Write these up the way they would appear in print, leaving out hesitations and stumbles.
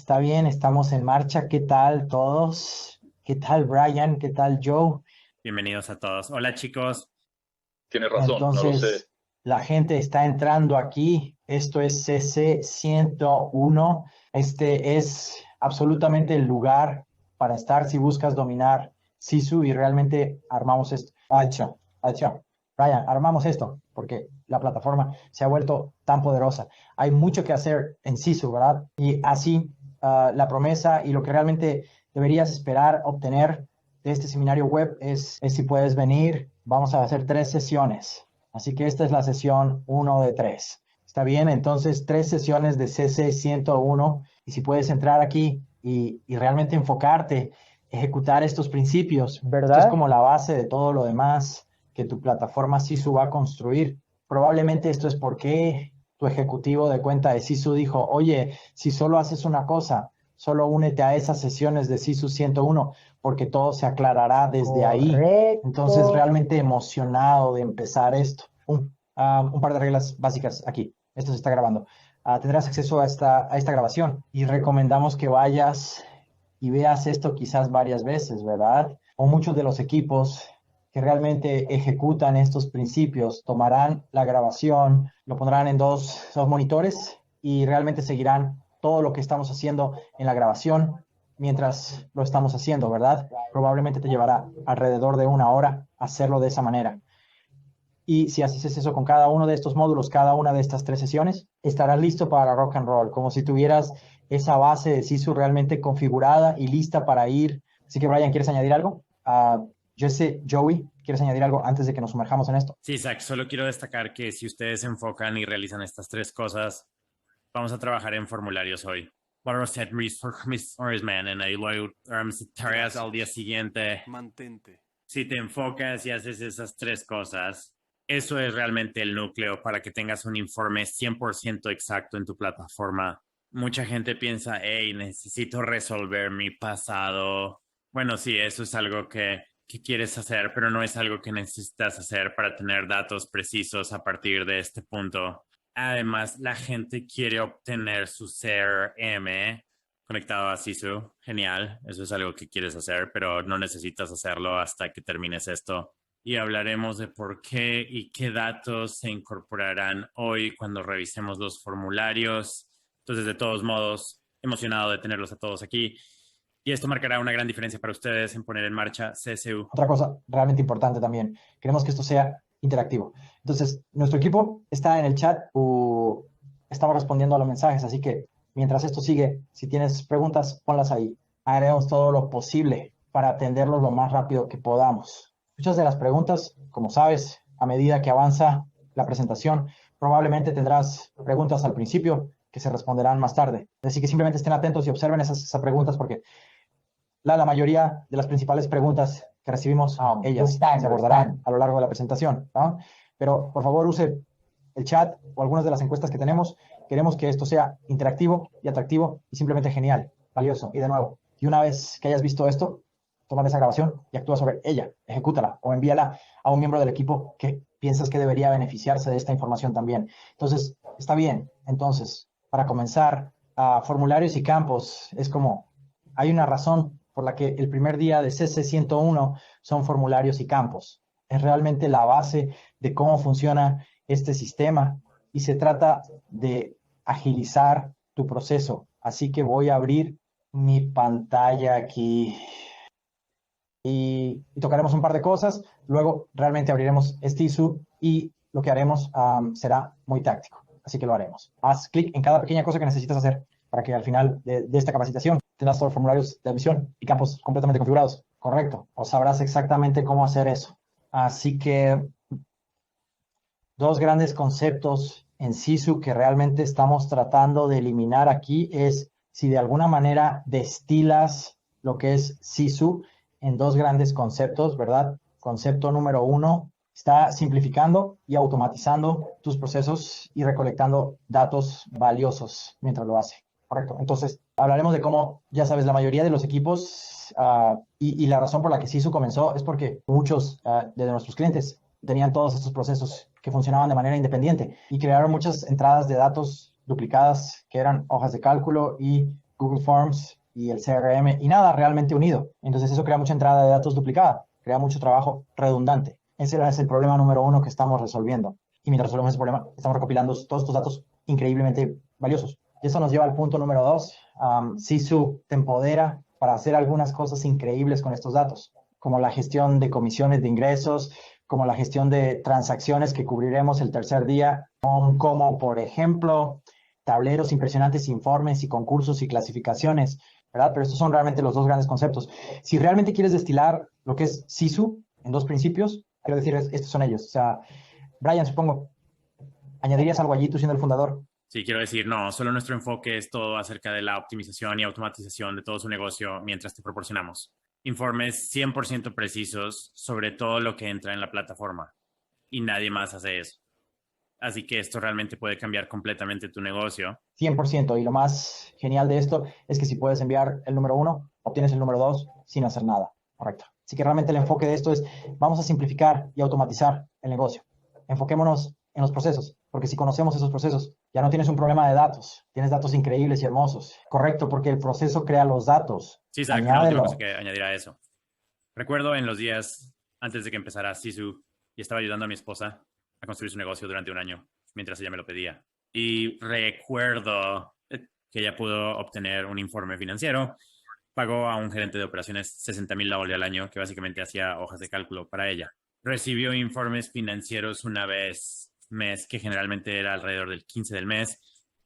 Está bien, estamos en marcha. ¿Qué tal todos? ¿Qué tal Brian? ¿Qué tal Joe? Bienvenidos a todos. Hola chicos. Tienes razón, no lo sé. Entonces, la gente está entrando aquí. Esto es CC101. Este es absolutamente el lugar para estar si buscas dominar Sisu y realmente armamos esto. Atención. Brian, armamos esto porque la plataforma se ha vuelto tan poderosa. Hay mucho que hacer en Sisu, ¿verdad? Y así, la promesa y lo que realmente deberías esperar obtener de este seminario web es si puedes venir. Vamos a hacer 3 sesiones. Así que esta es la sesión 1 de 3. ¿Está bien? Entonces, 3 sesiones de CC101. Y si puedes entrar aquí y realmente enfocarte, ejecutar estos principios, ¿verdad? Esto es como la base de todo lo demás que tu plataforma Sisu va a construir. Probablemente esto es porque tu ejecutivo de cuenta de Sisu dijo, oye, si solo haces una cosa, solo únete a esas sesiones de Sisu 101 porque todo se aclarará desde ahí. Entonces, realmente emocionado de empezar esto. Un par de reglas básicas aquí. Esto se está grabando. Tendrás acceso a esta grabación y recomendamos que vayas y veas esto quizás varias veces, ¿verdad? O muchos de los equipos que realmente ejecutan estos principios tomarán la grabación, lo pondrán en dos monitores y realmente seguirán todo lo que estamos haciendo en la grabación mientras lo estamos haciendo, ¿verdad? Probablemente te llevará alrededor de 1 hora hacerlo de esa manera. Y si haces eso con cada uno de estos módulos, cada una de estas 3 sesiones, estarás listo para rock and roll, como si tuvieras esa base de Sisu realmente configurada y lista para ir. Así que, Brian, ¿quieres añadir algo? Yo sé, Joey, ¿quieres añadir algo antes de que nos sumerjamos en esto? Sí, Zach, solo quiero destacar que si ustedes se enfocan y realizan estas tres cosas, vamos a trabajar en formularios hoy. Vamos a hacer mis man and I luego tareas al día siguiente. Mantente. Si te enfocas y haces esas tres cosas, eso es realmente el núcleo para que tengas un informe 100% exacto en tu plataforma. Mucha gente piensa, hey, necesito resolver mi pasado. Bueno, sí, eso es algo que quieres hacer, pero no es algo que necesitas hacer para tener datos precisos a partir de este punto. Además, la gente quiere obtener su CRM conectado a Sisu. Genial, eso es algo que quieres hacer, pero no necesitas hacerlo hasta que termines esto. Y hablaremos de por qué y qué datos se incorporarán hoy cuando revisemos los formularios. Entonces, de todos modos, emocionado de tenerlos a todos aquí. Y esto marcará una gran diferencia para ustedes en poner en marcha CSU. Otra cosa realmente importante también, queremos que esto sea interactivo. Entonces, nuestro equipo está en el chat o estamos respondiendo a los mensajes, así que mientras esto sigue, si tienes preguntas, ponlas ahí. Haremos todo lo posible para atenderlos lo más rápido que podamos. Muchas de las preguntas, como sabes, a medida que avanza la presentación, probablemente tendrás preguntas al principio que se responderán más tarde. Así que simplemente estén atentos y observen esas preguntas porque la mayoría de las principales preguntas que recibimos, ellas se abordarán a lo largo de la presentación, ¿no? Pero por favor use el chat o algunas de las encuestas que tenemos. Queremos que esto sea interactivo y atractivo y simplemente genial, valioso. Y de nuevo, y una vez que hayas visto esto, toma esa grabación y actúa sobre ella, ejecútala o envíala a un miembro del equipo que piensas que debería beneficiarse de esta información también. Entonces, está bien. Entonces, para comenzar, formularios y campos, es como, hay una razón por la que el primer día de CC101 son formularios y campos. Es realmente la base de cómo funciona este sistema y se trata de agilizar tu proceso. Así que voy a abrir mi pantalla aquí y tocaremos un par de cosas. Luego realmente abriremos este Sisu y lo que haremos será muy táctico. Así que lo haremos. Haz clic en cada pequeña cosa que necesitas hacer para que al final de esta capacitación tendrás todos los formularios de admisión y campos completamente configurados. Correcto. O sabrás exactamente cómo hacer eso. Así que dos grandes conceptos en Sisu que realmente estamos tratando de eliminar aquí es si de alguna manera destilas lo que es Sisu en dos grandes conceptos, ¿verdad? Concepto número 1, está simplificando y automatizando tus procesos y recolectando datos valiosos mientras lo hace. Correcto. Entonces, hablaremos de cómo, ya sabes, la mayoría de los equipos y la razón por la que Sisu comenzó es porque muchos de nuestros clientes tenían todos estos procesos que funcionaban de manera independiente y crearon muchas entradas de datos duplicadas que eran hojas de cálculo y Google Forms y el CRM y nada realmente unido. Entonces eso crea mucha entrada de datos duplicada, crea mucho trabajo redundante. Ese es el problema número 1 que estamos resolviendo. Y mientras resolvemos ese problema, estamos recopilando todos estos datos increíblemente valiosos. Y eso nos lleva al punto número 2. Sisu te empodera para hacer algunas cosas increíbles con estos datos, como la gestión de comisiones de ingresos, como la gestión de transacciones que cubriremos el tercer día, como por ejemplo tableros impresionantes, informes y concursos y clasificaciones, ¿verdad? Pero estos son realmente los dos grandes conceptos. Si realmente quieres destilar lo que es Sisu en 2 principios, quiero decir, estos son ellos. O sea, Brian, supongo, ¿añadirías algo allí tú siendo el fundador? Sí, quiero decir, no, solo nuestro enfoque es todo acerca de la optimización y automatización de todo su negocio mientras te proporcionamos informes 100% precisos sobre todo lo que entra en la plataforma y nadie más hace eso. Así que esto realmente puede cambiar completamente tu negocio. 100%. Y lo más genial de esto es que si puedes enviar el número 1, obtienes el número 2 sin hacer nada. Correcto. Así que realmente el enfoque de esto es, vamos a simplificar y automatizar el negocio. Enfoquémonos en los procesos, porque si conocemos esos procesos, ya no tienes un problema de datos, tienes datos increíbles y hermosos. Correcto, porque el proceso crea los datos. Sí, exacto, una última cosa que añadir a eso. Recuerdo en los días antes de que empezara Sisu y estaba ayudando a mi esposa a construir su negocio durante un año, mientras ella me lo pedía. Y recuerdo que ella pudo obtener un informe financiero, pagó a un gerente de operaciones 60,000 la al año, que básicamente hacía hojas de cálculo para ella. Recibió informes financieros una vez mes, que generalmente era alrededor del 15 del mes,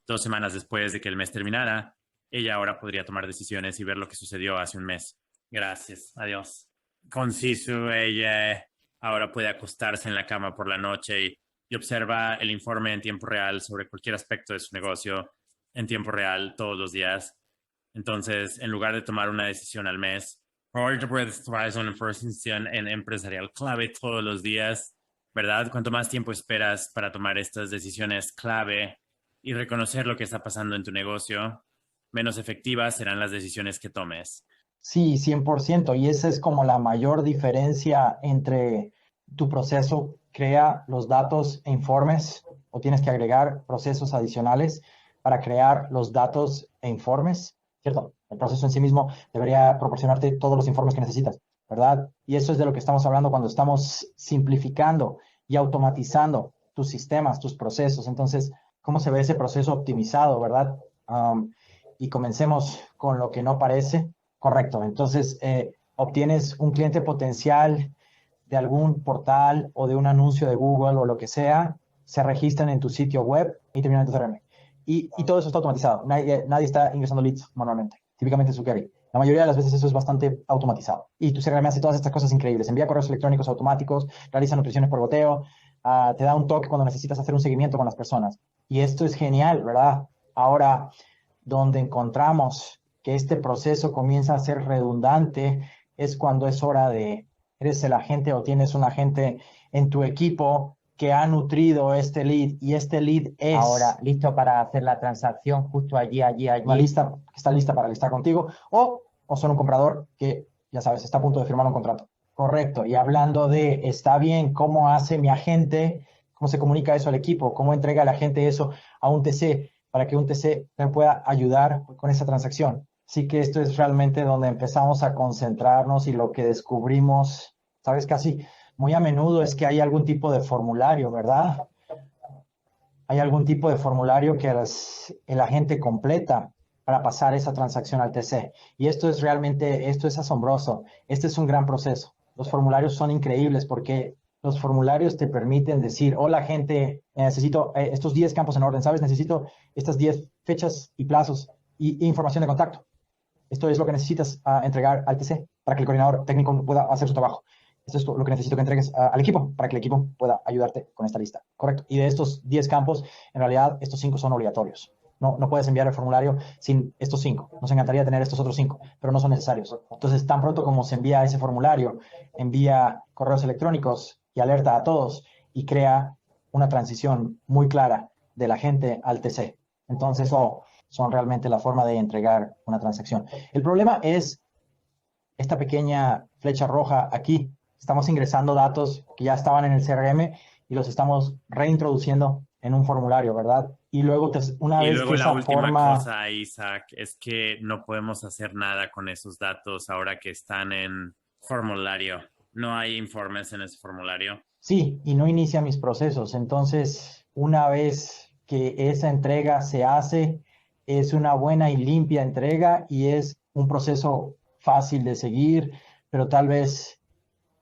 2 semanas después de que el mes terminara. Ella ahora podría tomar decisiones y ver lo que sucedió hace un mes. Gracias, adiós. Con Sisu, ella ahora puede acostarse en la cama por la noche y observa el informe en tiempo real sobre cualquier aspecto de su negocio en tiempo real todos los días. Entonces, en lugar de tomar una decisión al mes, ahora puedes tomar una decisión empresarial clave todos los días, ¿verdad? Cuanto más tiempo esperas para tomar estas decisiones clave y reconocer lo que está pasando en tu negocio, menos efectivas serán las decisiones que tomes. Sí, 100%. Y esa es como la mayor diferencia entre tu proceso crea los datos e informes o tienes que agregar procesos adicionales para crear los datos e informes, ¿cierto? El proceso en sí mismo debería proporcionarte todos los informes que necesitas, ¿verdad? Y eso es de lo que estamos hablando cuando estamos simplificando y automatizando tus sistemas, tus procesos. Entonces, ¿cómo se ve ese proceso optimizado, verdad? Y comencemos con lo que no parece. Correcto. Entonces, obtienes un cliente potencial de algún portal o de un anuncio de Google o lo que sea, se registran en tu sitio web y terminan en tu CRM. Y todo eso está automatizado. Nadie está ingresando leads manualmente. Típicamente su query. La mayoría de las veces eso es bastante automatizado. Y tu CRM hace todas estas cosas increíbles. Envía correos electrónicos automáticos, realiza nutriciones por goteo, te da un toque cuando necesitas hacer un seguimiento con las personas. Y esto es genial, ¿verdad? Ahora, donde encontramos que este proceso comienza a ser redundante es cuando es hora de, eres el agente o tienes un agente en tu equipo que ha nutrido este lead y este lead es ahora listo para hacer la transacción justo allí. Está lista para listar contigo o son un comprador que, ya sabes, está a punto de firmar un contrato. Correcto. Y hablando de, está bien, ¿cómo hace mi agente? ¿Cómo se comunica eso al equipo? ¿Cómo entrega el agente eso a un TC para que un TC me pueda ayudar con esa transacción? Así que esto es realmente donde empezamos a concentrarnos y lo que descubrimos, sabes, casi muy a menudo es que hay algún tipo de formulario, ¿verdad? Hay algún tipo de formulario que el agente completa para pasar esa transacción al TC. Y esto es asombroso. Este es un gran proceso. Los formularios son increíbles porque los formularios te permiten decir, hola gente, necesito estos 10 campos en orden, ¿sabes? Necesito estas 10 fechas y plazos y información de contacto. Esto es lo que necesitas entregar al TC para que el coordinador técnico pueda hacer su trabajo. Esto es lo que necesito que entregues al equipo para que el equipo pueda ayudarte con esta lista. Correcto. Y de estos 10 campos, en realidad, estos 5 son obligatorios. No puedes enviar el formulario sin estos 5. Nos encantaría tener estos otros 5, pero no son necesarios. Entonces, tan pronto como se envía ese formulario, envía correos electrónicos y alerta a todos y crea una transición muy clara del agente al TC. Entonces, son realmente la forma de entregar una transacción. El problema es esta pequeña flecha roja aquí. Estamos ingresando datos que ya estaban en el CRM y los estamos reintroduciendo en un formulario, ¿verdad? Y luego, una Y vez luego que la esa última forma... cosa, Isaac, es que no podemos hacer nada con esos datos ahora que están en formulario. No hay informes en ese formulario. Sí, y no inicia mis procesos. Entonces, una vez que esa entrega se hace, es una buena y limpia entrega y es un proceso fácil de seguir, pero tal vez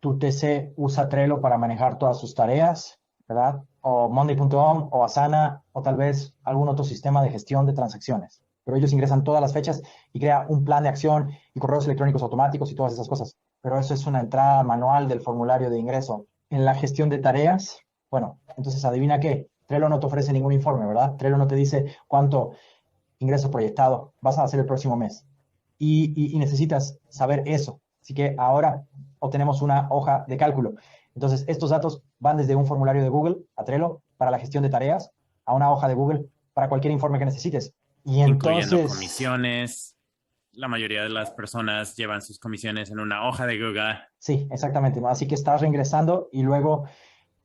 tu TC usa Trello para manejar todas sus tareas, ¿verdad? O Monday.com o Asana o tal vez algún otro sistema de gestión de transacciones. Pero ellos ingresan todas las fechas y crea un plan de acción y correos electrónicos automáticos y todas esas cosas. Pero eso es una entrada manual del formulario de ingreso. En la gestión de tareas, bueno, entonces adivina qué. Trello no te ofrece ningún informe, ¿verdad? Trello no te dice cuánto ingreso proyectado vas a hacer el próximo mes. Y necesitas saber eso. Así que ahora obtenemos una hoja de cálculo. Entonces, estos datos van desde un formulario de Google a Trello para la gestión de tareas, a una hoja de Google para cualquier informe que necesites. Y Incluyendo entonces, comisiones. La mayoría de las personas llevan sus comisiones en una hoja de Google. sí, exactamente, ¿no? Así que estás reingresando y luego,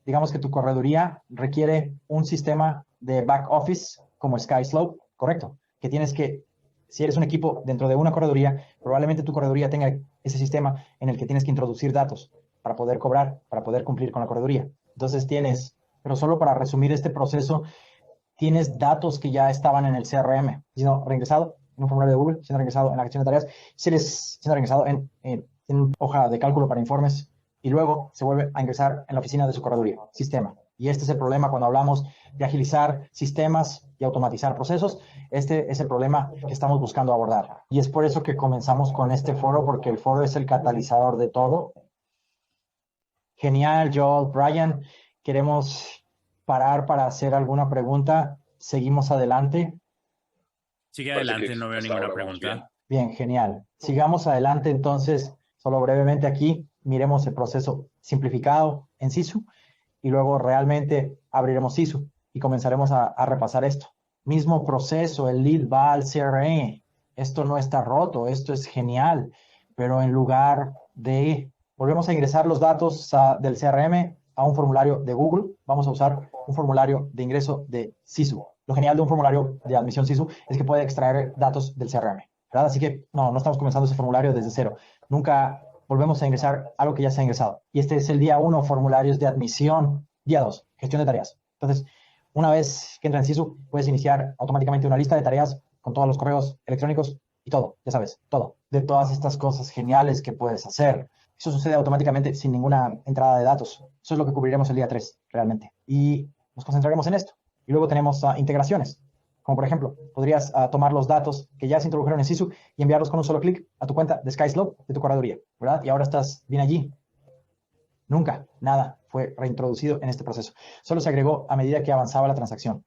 digamos que tu correduría requiere un sistema de back office como SkySlope, correcto, que tienes que, si eres un equipo dentro de una correduría, probablemente tu correduría tenga ese sistema en el que tienes que introducir datos para poder cobrar, para poder cumplir con la correduría. Entonces tienes, pero solo para resumir este proceso, tienes datos que ya estaban en el CRM, siendo reingresado en un formulario de Google, siendo reingresado en la gestión de tareas, siendo reingresado en una hoja de cálculo para informes y luego se vuelve a ingresar en la oficina de su correduría, sistema. Y este es el problema cuando hablamos de agilizar sistemas y automatizar procesos. Este es el problema que estamos buscando abordar. Y es por eso que comenzamos con este foro, porque el foro es el catalizador de todo. Genial, Joel, Brian. Queremos parar para hacer alguna pregunta. Seguimos adelante. Sigue Parece adelante, que no veo hasta ninguna ahora vamos bien. pregunta. Bien, genial. Sigamos adelante entonces, solo brevemente aquí, miremos el proceso simplificado en Sisu y luego realmente abriremos Sisu y comenzaremos a repasar esto. Mismo proceso, el lead va al CRM. Esto no está roto, esto es genial, pero en lugar de, volvemos a ingresar los datos del CRM a un formulario de Google, vamos a usar un formulario de ingreso de Sisu. Lo genial de un formulario de admisión Sisu es que puede extraer datos del CRM, ¿verdad? Así que no estamos comenzando ese formulario desde cero. Nunca volvemos a ingresar algo que ya se ha ingresado. Y este es el día 1, formularios de admisión. Día 2, gestión de tareas. Entonces, una vez que entra en Sisu, puedes iniciar automáticamente una lista de tareas con todos los correos electrónicos y todo, ya sabes, todo. De todas estas cosas geniales que puedes hacer. Eso sucede automáticamente sin ninguna entrada de datos. Eso es lo que cubriremos el día 3, realmente. Y nos concentraremos en esto. Y luego tenemos integraciones. Como por ejemplo, podrías tomar los datos que ya se introdujeron en Sisu y enviarlos con un solo clic a tu cuenta de SkySlope de tu correduría, ¿verdad? Y ahora estás bien allí. Nunca, nada fue reintroducido en este proceso. Solo se agregó a medida que avanzaba la transacción.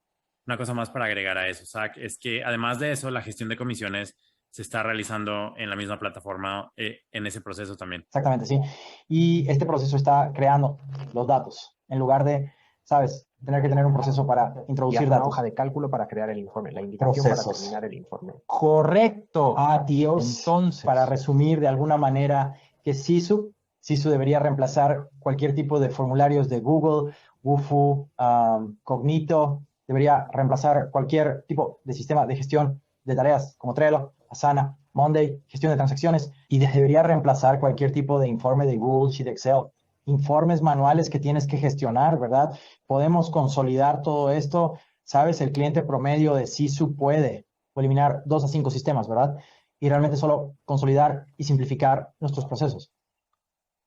Una cosa más para agregar a eso, Zach, es que además de eso, la gestión de comisiones se está realizando en la misma plataforma en ese proceso también. Exactamente, sí. Y este proceso está creando los datos en lugar de, ¿sabes? Tener que tener un proceso para introducir datos. Una hoja de cálculo para crear el informe, la invitación para terminar el informe. Correcto. Dios. Entonces, para resumir de alguna manera que Sisu debería reemplazar cualquier tipo de formularios de Google, Wufu, Cognito, debería reemplazar cualquier tipo de sistema de gestión de tareas como Trello, Asana, Monday, gestión de transacciones, y debería reemplazar cualquier tipo de informe de Google Sheet, Excel, informes manuales que tienes que gestionar, ¿verdad? Podemos consolidar todo esto. Sabes, el cliente promedio de Sisu puede eliminar 2 a 5 sistemas, ¿verdad? Y realmente solo consolidar y simplificar nuestros procesos.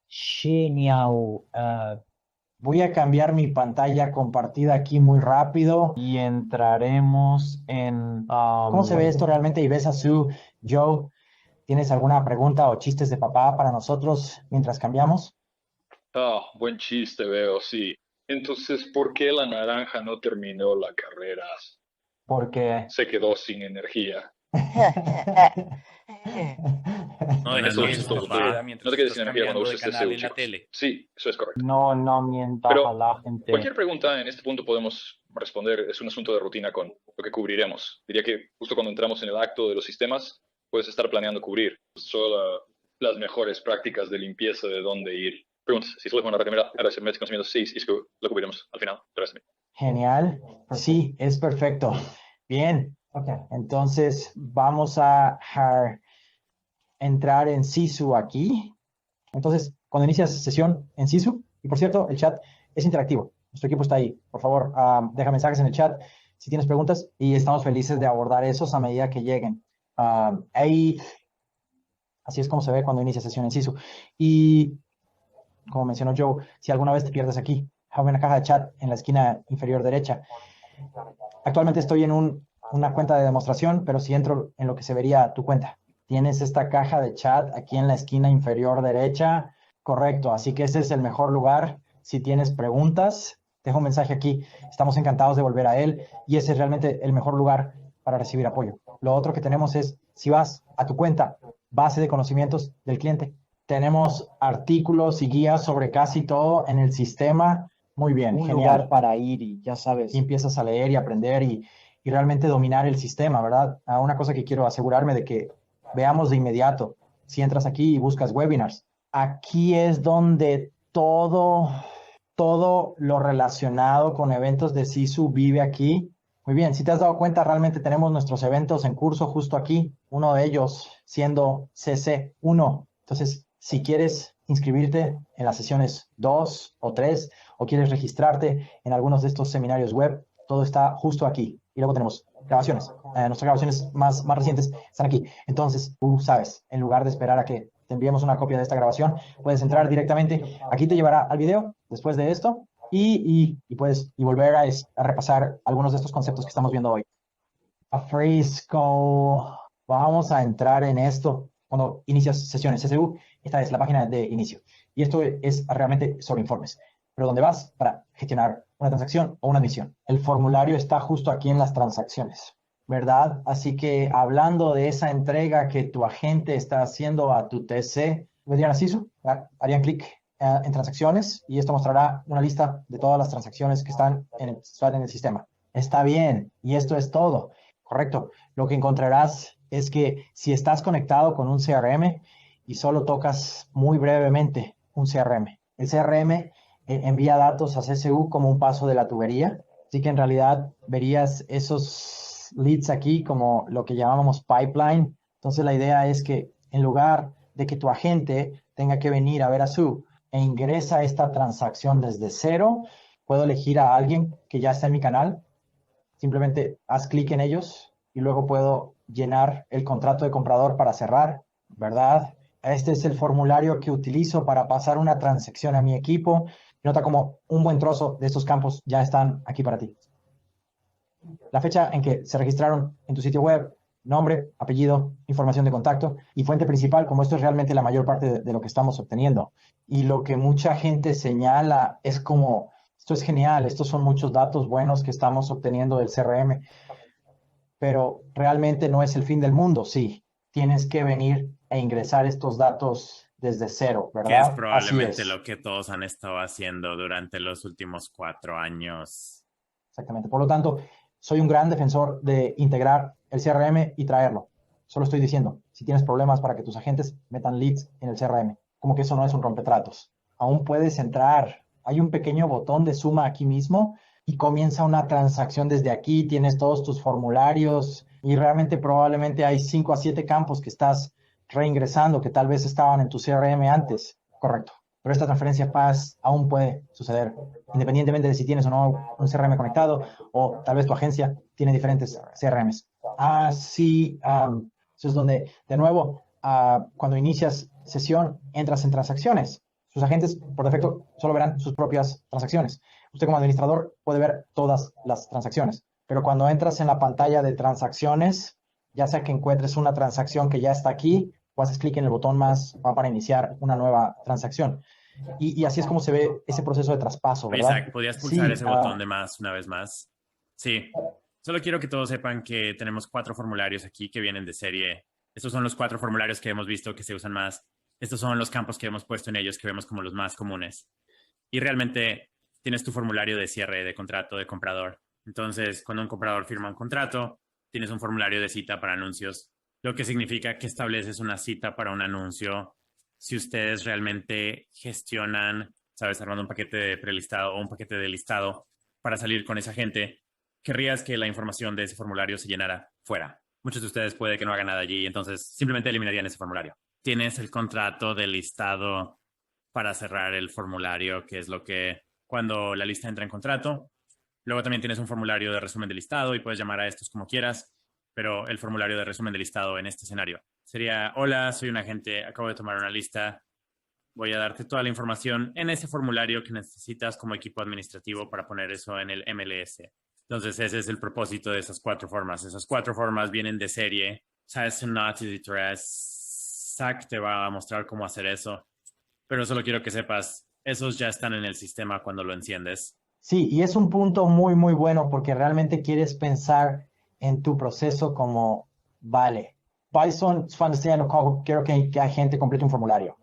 Genial. Voy a cambiar mi pantalla compartida aquí muy rápido y entraremos en... ¿Cómo se ve esto realmente? Y ves a Sue, Joe, ¿tienes alguna pregunta o chistes de papá para nosotros mientras cambiamos? Buen chiste, veo, sí. Entonces, ¿por qué la naranja no terminó la carrera? Porque... Se quedó sin energía. No dejes Eso que es tu chistoso. papá No te quedes sin energía cuando uses CSU, chicos. Sí, eso es correcto. No mientas Pero a la gente. cualquier pregunta en este punto podemos responder. Es un asunto de rutina con lo que cubriremos. Diría que justo cuando entramos en el acto de los sistemas, puedes estar planeando cubrir solo las mejores prácticas de limpieza de dónde ir. Preguntas. Si solo es una primera área de conocimiento, sí, lo cubriremos al final. Gracias. Genial. Sí, es perfecto. Bien. Ok. Entonces vamos a entrar en Sisu aquí. Entonces, cuando inicias sesión en Sisu, y por cierto, el chat es interactivo. Nuestro equipo está ahí. Por favor, deja mensajes en el chat si tienes preguntas y estamos felices de abordar esos a medida que lleguen. Ahí, así es como se ve cuando inicia sesión en Sisu. Y como mencionó Joe, si alguna vez te pierdes aquí, hay una caja de chat en la esquina inferior derecha. Actualmente estoy en una cuenta de demostración, pero si entro en lo que se vería tu cuenta, tienes esta caja de chat aquí en la esquina inferior derecha. Correcto, así que ese es el mejor lugar. Si tienes preguntas, deja un mensaje aquí. Estamos encantados de volver a él y ese es realmente el mejor lugar para recibir apoyo. Lo otro que tenemos es, si vas a tu cuenta, base de conocimientos del cliente, tenemos artículos y guías sobre casi todo en el sistema. Muy bien, Un genial. lugar para ir y ya sabes. Y empiezas a leer y aprender y realmente dominar el sistema, ¿verdad? Una cosa que quiero asegurarme de que veamos de inmediato, si entras aquí y buscas webinars, aquí es donde todo lo relacionado con eventos de Sisu vive aquí. Muy bien, si te has dado cuenta, realmente tenemos nuestros eventos en curso justo aquí, uno de ellos siendo CC1. Entonces, si quieres inscribirte en las sesiones 2 o 3 o quieres registrarte en algunos de estos seminarios web, todo está justo aquí. Y luego tenemos grabaciones. Nuestras grabaciones más recientes están aquí. Entonces, tú sabes, en lugar de esperar a que te enviemos una copia de esta grabación, puedes entrar directamente. Aquí te llevará al video después de esto y puedes volver a repasar algunos de estos conceptos que estamos viendo hoy. A Frisco. Vamos a entrar en esto cuando inicias sesiones CSU. Esta es la página de inicio. Y esto es realmente sobre informes. Pero ¿dónde vas para gestionar una transacción o una admisión? El formulario está justo aquí en las transacciones, ¿verdad? Así que hablando de esa entrega que tu agente está haciendo a tu TC, vendrían a Sisu, harían clic en transacciones y esto mostrará una lista de todas las transacciones que están en el sistema. Está bien, y esto es todo. Correcto. Lo que encontrarás es que si estás conectado con un CRM y solo tocas muy brevemente un CRM, el CRM envía datos a CSU como un paso de la tubería, así que en realidad verías esos leads aquí como lo que llamábamos pipeline. Entonces la idea es que en lugar de que tu agente tenga que venir a ver a Su e ingresa esta transacción desde cero, puedo elegir a alguien que ya está en mi canal. Simplemente haz clic en ellos y luego puedo llenar el contrato de comprador para cerrar, ¿verdad? Este es el formulario que utilizo para pasar una transacción a mi equipo. Nota como un buen trozo de estos campos ya están aquí para ti. La fecha en que se registraron en tu sitio web, nombre, apellido, información de contacto y fuente principal, como esto es realmente la mayor parte de lo que estamos obteniendo. Y lo que mucha gente señala es como, esto es genial, estos son muchos datos buenos que estamos obteniendo del CRM, pero realmente no es el fin del mundo, sí. Tienes que venir e ingresar estos datos desde cero, Que es ¿verdad? probablemente Así es. lo que todos han estado haciendo durante los últimos 4 años. Exactamente. Por lo tanto, soy un gran defensor de integrar el CRM y traerlo. Solo estoy diciendo, si tienes problemas para que tus agentes metan leads en el CRM, como que eso no es un rompetratos. Aún puedes entrar. Hay un pequeño botón de suma aquí mismo y comienza una transacción desde aquí. Tienes todos tus formularios y realmente probablemente hay 5 a 7 campos que estás reingresando que tal vez estaban en tu CRM antes. Correcto. Pero esta transferencia PaaS aún puede suceder, independientemente de si tienes o no un CRM conectado o tal vez tu agencia tiene diferentes CRMs. Sí, eso es donde, de nuevo, cuando inicias sesión, entras en transacciones. Sus agentes, por defecto, solo verán sus propias transacciones. Usted como administrador puede ver todas las transacciones, pero cuando entras en la pantalla de transacciones, ya sea que encuentres una transacción que ya está aquí o haces clic en el botón más para iniciar una nueva transacción. Y así es como se ve ese proceso de traspaso, Oye, ¿verdad? Isaac, ¿podrías pulsar Sí, ese botón de más una vez más? Sí. Solo quiero que todos sepan que tenemos 4 formularios aquí que vienen de serie. Estos son los 4 formularios que hemos visto que se usan más. Estos son los campos que hemos puesto en ellos que vemos como los más comunes. Y realmente tienes tu formulario de cierre de contrato de comprador. Entonces, cuando un comprador firma un contrato, tienes un formulario de cita para anuncios, lo que significa que estableces una cita para un anuncio si ustedes realmente gestionan, sabes, armando un paquete de prelistado o un paquete de listado para salir con esa gente, querrías que la información de ese formulario se llenara fuera. Muchos de ustedes puede que no hagan nada allí, entonces simplemente eliminarían ese formulario. Tienes el contrato de listado para cerrar el formulario, que es lo que cuando la lista entra en contrato. Luego también tienes un formulario de resumen de listado y puedes llamar a estos como quieras, pero el formulario de resumen de listado en este escenario sería: hola, soy un agente, acabo de tomar una lista, voy a darte toda la información en ese formulario que necesitas como equipo administrativo para poner eso en el MLS. Entonces ese es el propósito de esas 4 formas. Esas 4 formas vienen de serie. Sisu101 Zach te va a mostrar cómo hacer eso, pero solo quiero que sepas, esos ya están en el sistema cuando lo enciendes. Sí, y es un punto muy, muy bueno porque realmente quieres pensar en tu proceso como, vale, ¿cuáles son cuando quiero que la gente complete un formulario?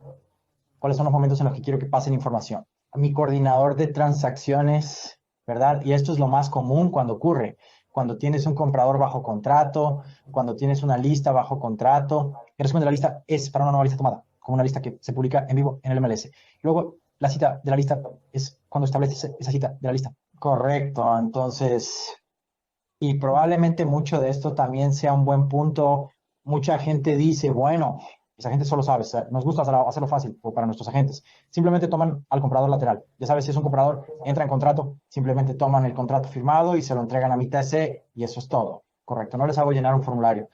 ¿Cuáles son los momentos en los que quiero que pasen información? Mi coordinador de transacciones, ¿verdad? Y esto es lo más común cuando ocurre. Cuando tienes un comprador bajo contrato, cuando tienes una lista bajo contrato. El resumen de la lista es para una nueva lista tomada, como una lista que se publica en vivo en el MLS. Luego, la cita de la lista es cuando estableces esa cita de la lista. Correcto, entonces, y probablemente mucho de esto también sea un buen punto. Mucha gente dice, bueno, esa gente solo sabe, o sea, nos gusta hacerlo fácil para nuestros agentes. Simplemente toman al comprador lateral. Ya sabes, si es un comprador, entra en contrato, simplemente toman el contrato firmado y se lo entregan a mi TC y eso es todo. Correcto, no les hago llenar un formulario.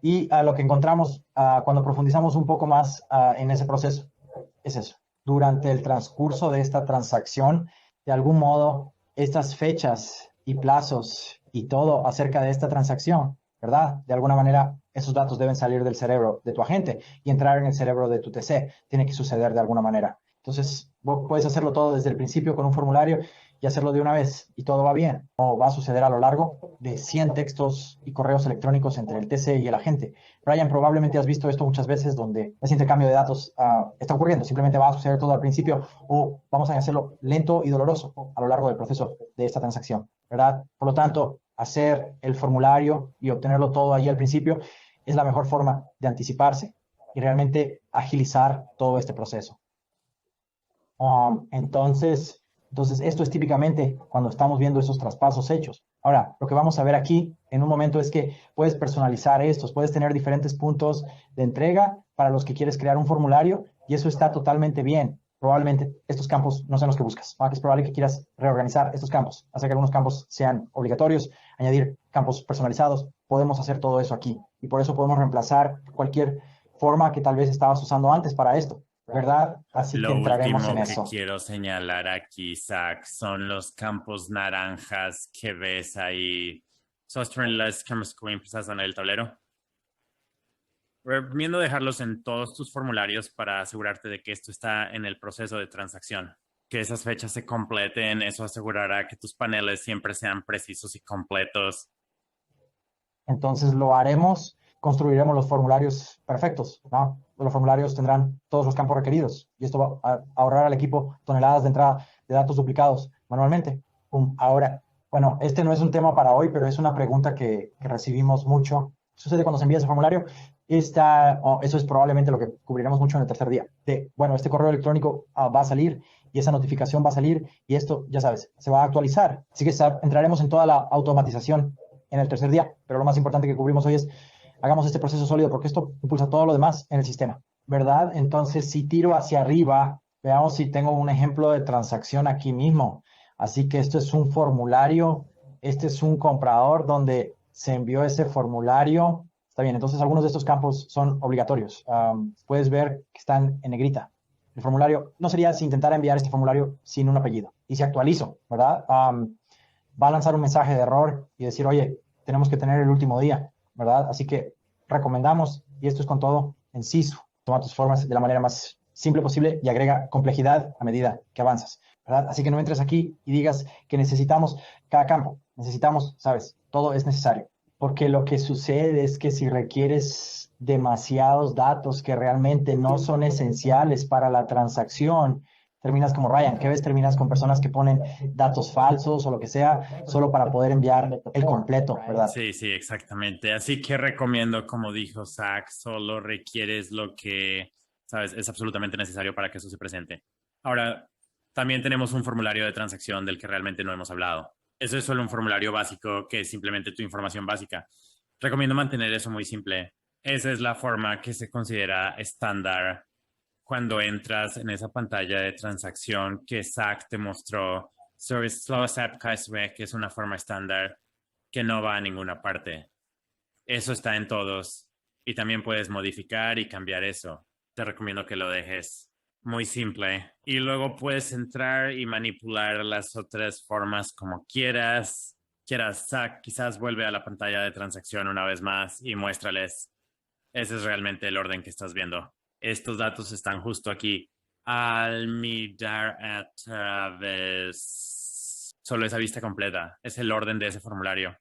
Y lo que encontramos cuando profundizamos un poco más en ese proceso es eso. Durante el transcurso de esta transacción, de algún modo, estas fechas y plazos y todo acerca de esta transacción, ¿verdad? De alguna manera, esos datos deben salir del cerebro de tu agente y entrar en el cerebro de tu TC. Tiene que suceder de alguna manera. Entonces, vos puedes hacerlo todo desde el principio con un formulario y hacerlo de una vez y todo va bien. O va a suceder a lo largo de 100 textos y correos electrónicos entre el TC y el agente. Brian, probablemente has visto esto muchas veces donde ese intercambio de datos está ocurriendo. Simplemente va a suceder todo al principio o vamos a hacerlo lento y doloroso a lo largo del proceso de esta transacción, ¿verdad? Por lo tanto, hacer el formulario y obtenerlo todo ahí al principio es la mejor forma de anticiparse y realmente agilizar todo este proceso. Entonces, esto es típicamente cuando estamos viendo esos traspasos hechos. Ahora, lo que vamos a ver aquí en un momento es que puedes personalizar estos, puedes tener diferentes puntos de entrega para los que quieres crear un formulario y eso está totalmente bien. Probablemente estos campos no sean los que buscas. Es probable que quieras reorganizar estos campos, hacer que algunos campos sean obligatorios, añadir campos personalizados. Podemos hacer todo eso aquí y por eso podemos reemplazar cualquier forma que tal vez estabas usando antes para esto, ¿verdad? Así que entraremos en eso. Lo último que quiero señalar aquí, Zach, son los campos naranjas que ves ahí. Sostren las campos que empiezas en el tablero. Recomiendo dejarlos en todos tus formularios para asegurarte de que esto está en el proceso de transacción. Que esas fechas se completen, eso asegurará que tus paneles siempre sean precisos y completos. Entonces lo haremos, construiremos los formularios perfectos, ¿no? Los formularios tendrán todos los campos requeridos y esto va a ahorrar al equipo toneladas de entrada de datos duplicados manualmente. Ahora, bueno, este no es un tema para hoy, pero es una pregunta que recibimos mucho. Sucede cuando se envía ese formulario. Eso es probablemente lo que cubriremos mucho en el tercer día. Bueno, este correo electrónico va a salir y esa notificación va a salir y esto, ya sabes, se va a actualizar. Así que entraremos en toda la automatización en el tercer día, pero lo más importante que cubrimos hoy es hagamos este proceso sólido porque esto impulsa todo lo demás en el sistema, ¿verdad? Entonces, si tiro hacia arriba, veamos si tengo un ejemplo de transacción aquí mismo. Así que esto es un formulario, este es un comprador donde se envió ese formulario. Está bien, entonces algunos de estos campos son obligatorios. Puedes ver que están en negrita. El formulario, no sería si intentara enviar este formulario sin un apellido. Y si actualizo, ¿verdad? Va a lanzar un mensaje de error y decir, oye, tenemos que tener el último día, ¿verdad? Así que recomendamos, y esto es con todo, en Sisu, toma tus formas de la manera más simple posible y agrega complejidad a medida que avanzas, ¿verdad? Así que no entres aquí y digas que necesitamos cada campo, necesitamos, ¿sabes? Todo es necesario, porque lo que sucede es que si requieres demasiados datos que realmente no son esenciales para la transacción, terminas como Ryan, que ves, terminas con personas que ponen datos falsos o lo que sea, solo para poder enviar el completo, ¿verdad? Sí, sí, exactamente. Así que recomiendo, como dijo Zach, solo requieres lo que, sabes, es absolutamente necesario para que eso se presente. Ahora, también tenemos un formulario de transacción del que realmente no hemos hablado. Eso es solo un formulario básico que es simplemente tu información básica. Recomiendo mantener eso muy simple. Esa es la forma que se considera estándar cuando entras en esa pantalla de transacción que Zach te mostró sobre Slow App Cashback, que es una forma estándar que no va a ninguna parte. Eso está en todos y también puedes modificar y cambiar eso. Te recomiendo que lo dejes muy simple y luego puedes entrar y manipular las otras formas como quieras. Zach, quizás vuelve a la pantalla de transacción una vez más y muéstrales. Ese es realmente el orden que estás viendo. Estos datos están justo aquí. Al mirar a través, solo esa vista completa. Es el orden de ese formulario.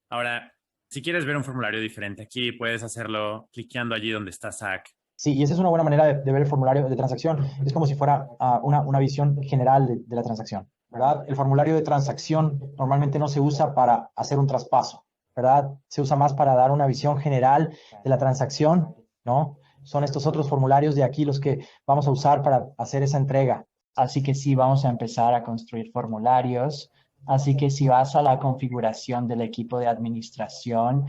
Ahora, si quieres ver un formulario diferente aquí, puedes hacerlo cliqueando allí donde está Zach. Sí, y esa es una buena manera de ver el formulario de transacción. Es como si fuera una visión general de la transacción, ¿verdad? El formulario de transacción normalmente no se usa para hacer un traspaso, ¿verdad? Se usa más para dar una visión general de la transacción, ¿no? Son estos otros formularios de aquí los que vamos a usar para hacer esa entrega. Así que sí, vamos a empezar a construir formularios. Así que si vas a la configuración del equipo de administración,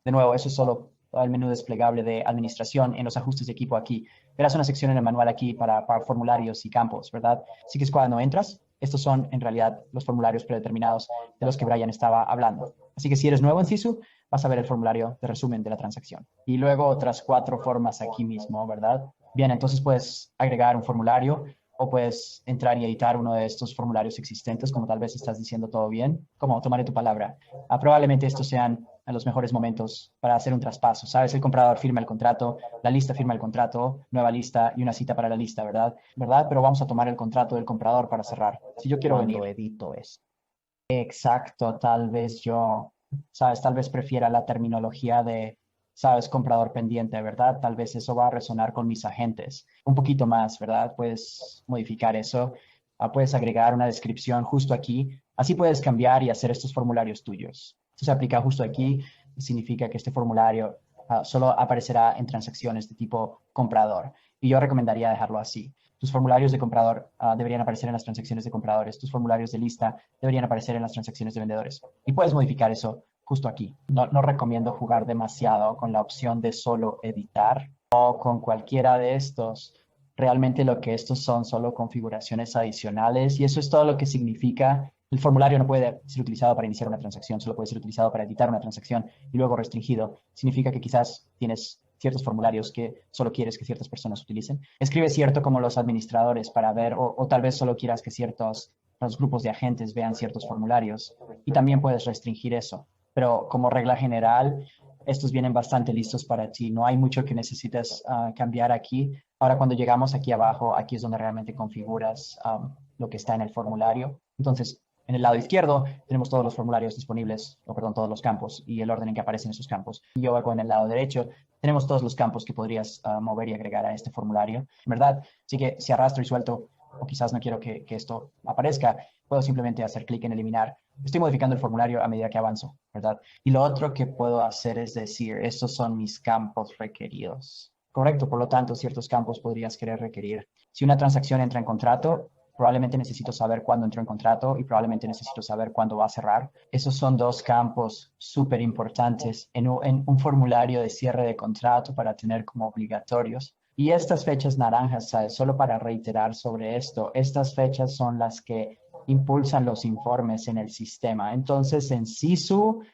de nuevo, eso es solo el menú desplegable de administración en los ajustes de equipo aquí. Verás una sección en el manual aquí para formularios y campos, ¿verdad? Así que es cuando entras, estos son en realidad los formularios predeterminados de los que Brian estaba hablando. Así que si eres nuevo en Sisu, vas a ver el formulario de resumen de la transacción. Y luego otras 4 formas aquí mismo, ¿verdad? Bien, entonces puedes agregar un formulario o puedes entrar y editar uno de estos formularios existentes, como tal vez estás diciendo todo bien, como tomaré tu palabra. Probablemente estos sean a los mejores momentos para hacer un traspaso. ¿Sabes? El comprador firma el contrato, la lista firma el contrato, nueva lista y una cita para la lista, ¿verdad? ¿Verdad? Pero vamos a tomar el contrato del comprador para cerrar. Si yo quiero Cuando venir. edito eso. Exacto, tal vez yo, ¿sabes? Tal vez prefiera la terminología de, ¿sabes? Comprador pendiente, ¿verdad? Tal vez eso va a resonar con mis agentes. Un poquito más, ¿verdad? Puedes modificar eso. Puedes agregar una descripción justo aquí. Así puedes cambiar y hacer estos formularios tuyos. Esto se aplica justo aquí. Significa que este formulario solo aparecerá en transacciones de tipo comprador. Y yo recomendaría dejarlo así. Tus formularios de comprador deberían aparecer en las transacciones de compradores. Tus formularios de lista deberían aparecer en las transacciones de vendedores. Y puedes modificar eso justo aquí. No recomiendo jugar demasiado con la opción de solo editar o con cualquiera de estos. Realmente lo que estos son solo configuraciones adicionales y eso es todo lo que significa. El formulario no puede ser utilizado para iniciar una transacción, solo puede ser utilizado para editar una transacción y luego restringido. Significa que quizás tienes ciertos formularios que solo quieres que ciertas personas utilicen. Escribe cierto como los administradores para ver, o tal vez solo quieras que los grupos de agentes vean ciertos formularios y también puedes restringir eso. Pero como regla general, estos vienen bastante listos para ti. No hay mucho que necesites cambiar aquí. Ahora, cuando llegamos aquí abajo, aquí es donde realmente configuras lo que está en el formulario. Entonces, en el lado izquierdo tenemos todos los formularios disponibles, o perdón, todos los campos y el orden en que aparecen esos campos. Y luego en el lado derecho tenemos todos los campos que podrías mover y agregar a este formulario, ¿verdad? Así que si arrastro y suelto, o quizás no quiero que esto aparezca, puedo simplemente hacer clic en eliminar. Estoy modificando el formulario a medida que avanzo, ¿verdad? Y lo otro que puedo hacer es decir, estos son mis campos requeridos. Correcto, por lo tanto, ciertos campos podrías querer requerir. Si una transacción entra en contrato, probablemente necesito saber cuándo entró en contrato y probablemente necesito saber cuándo va a cerrar. Esos son 2 campos súper importantes en un formulario de cierre de contrato para tener como obligatorios. Y estas fechas naranjas, ¿sabes? Solo para reiterar sobre esto, estas fechas son las que impulsan los informes en el sistema. Entonces, en Sisu,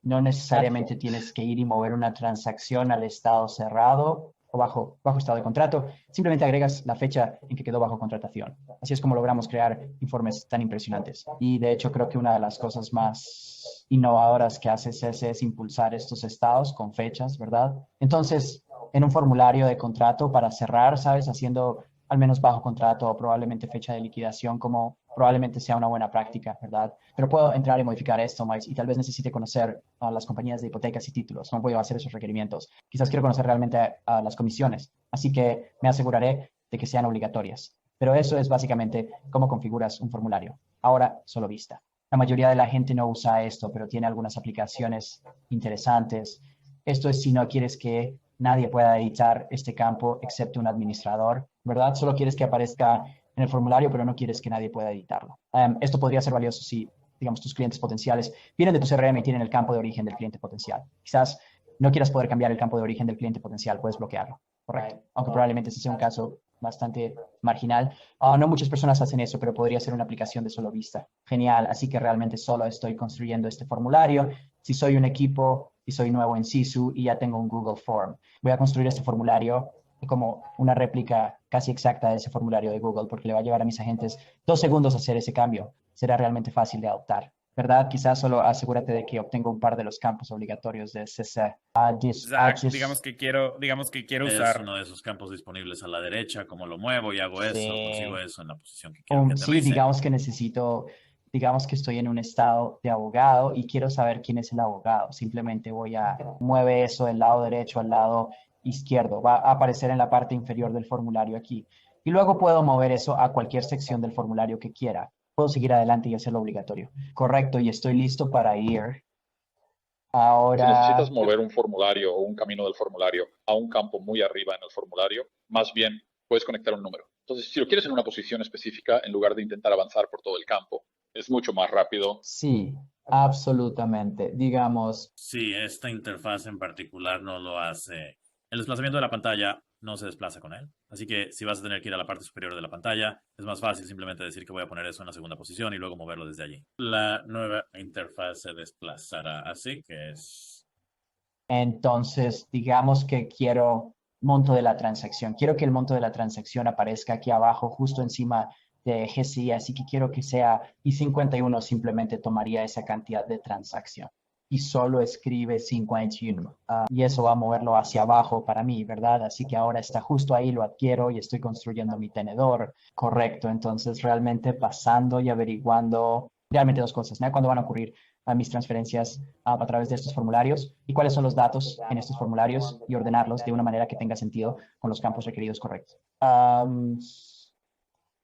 no necesariamente tienes que ir y mover una transacción al estado cerrado o bajo estado de contrato. Simplemente agregas la fecha en que quedó bajo contratación. Así es como logramos crear informes tan impresionantes. Y de hecho, creo que una de las cosas más innovadoras que hace CC es impulsar estos estados con fechas, ¿verdad? Entonces, en un formulario de contrato para cerrar, ¿sabes? Haciendo al menos bajo contrato o probablemente fecha de liquidación, como probablemente sea una buena práctica, ¿verdad? Pero puedo entrar y modificar esto, Mike, y tal vez necesite conocer a las compañías de hipotecas y títulos. No puedo hacer esos requerimientos. Quizás quiero conocer realmente a las comisiones, así que me aseguraré de que sean obligatorias. Pero eso es básicamente cómo configuras un formulario. Ahora, solo vista. La mayoría de la gente no usa esto, pero tiene algunas aplicaciones interesantes. Esto es si no quieres que nadie pueda editar este campo excepto un administrador, ¿verdad? Solo quieres que aparezca en el formulario, pero no quieres que nadie pueda editarlo. Esto podría ser valioso si digamos, tus clientes potenciales vienen de tu CRM y tienen el campo de origen del cliente potencial. Quizás no quieras poder cambiar el campo de origen del cliente potencial, puedes bloquearlo, correcto. Aunque probablemente ese sea un caso bastante marginal. No muchas personas hacen eso, pero podría ser una aplicación de solo vista. Genial, así que realmente solo estoy construyendo este formulario. Si soy un equipo, si soy nuevo en Sisu y ya tengo un Google Form, voy a construir este formulario como una réplica casi exacta de ese formulario de Google, porque le va a llevar a mis agentes 2 segundos hacer ese cambio. Será realmente fácil de adoptar, ¿verdad? Quizás solo asegúrate de que obtenga un par de los campos obligatorios de CC. Zach, digamos que quiero usar uno de esos campos disponibles a la derecha, como lo muevo y hago eso, Sí. consigo eso en la posición que quiero que Sí, aterrice. digamos que estoy en un estado de abogado y quiero saber quién es el abogado. Simplemente mueve eso del lado derecho al lado izquierdo. Va a aparecer en la parte inferior del formulario aquí. Y luego puedo mover eso a cualquier sección del formulario que quiera. Puedo seguir adelante y hacerlo obligatorio. Correcto, y estoy listo para ir. Si Ahora, necesitas mover un formulario o un camino del formulario a un campo muy arriba en el formulario, más bien puedes conectar un número. Entonces, si lo quieres en una posición específica, en lugar de intentar avanzar por todo el campo, es mucho más rápido. sí, absolutamente. Digamos, Sí, esta interfaz en particular no lo hace. El desplazamiento de la pantalla no se desplaza con él. Así que si vas a tener que ir a la parte superior de la pantalla, es más fácil simplemente decir que voy a poner eso en la segunda posición y luego moverlo desde allí. La nueva interfaz se desplazará así, que es... entonces, digamos que quiero monto de la transacción. Quiero que el monto de la transacción aparezca aquí abajo, justo encima de GCI, así que quiero que sea I51 simplemente tomaría esa cantidad de transacción y solo escribe 51. Y eso va a moverlo hacia abajo para mí, ¿verdad? Así que ahora está justo ahí, lo adquiero y estoy construyendo mi tenedor. Correcto, entonces realmente pasando y averiguando realmente 2 cosas, ¿no? ¿Cuándo van a ocurrir mis transferencias a través de estos formularios y cuáles son los datos en estos formularios y ordenarlos de una manera que tenga sentido con los campos requeridos correctos?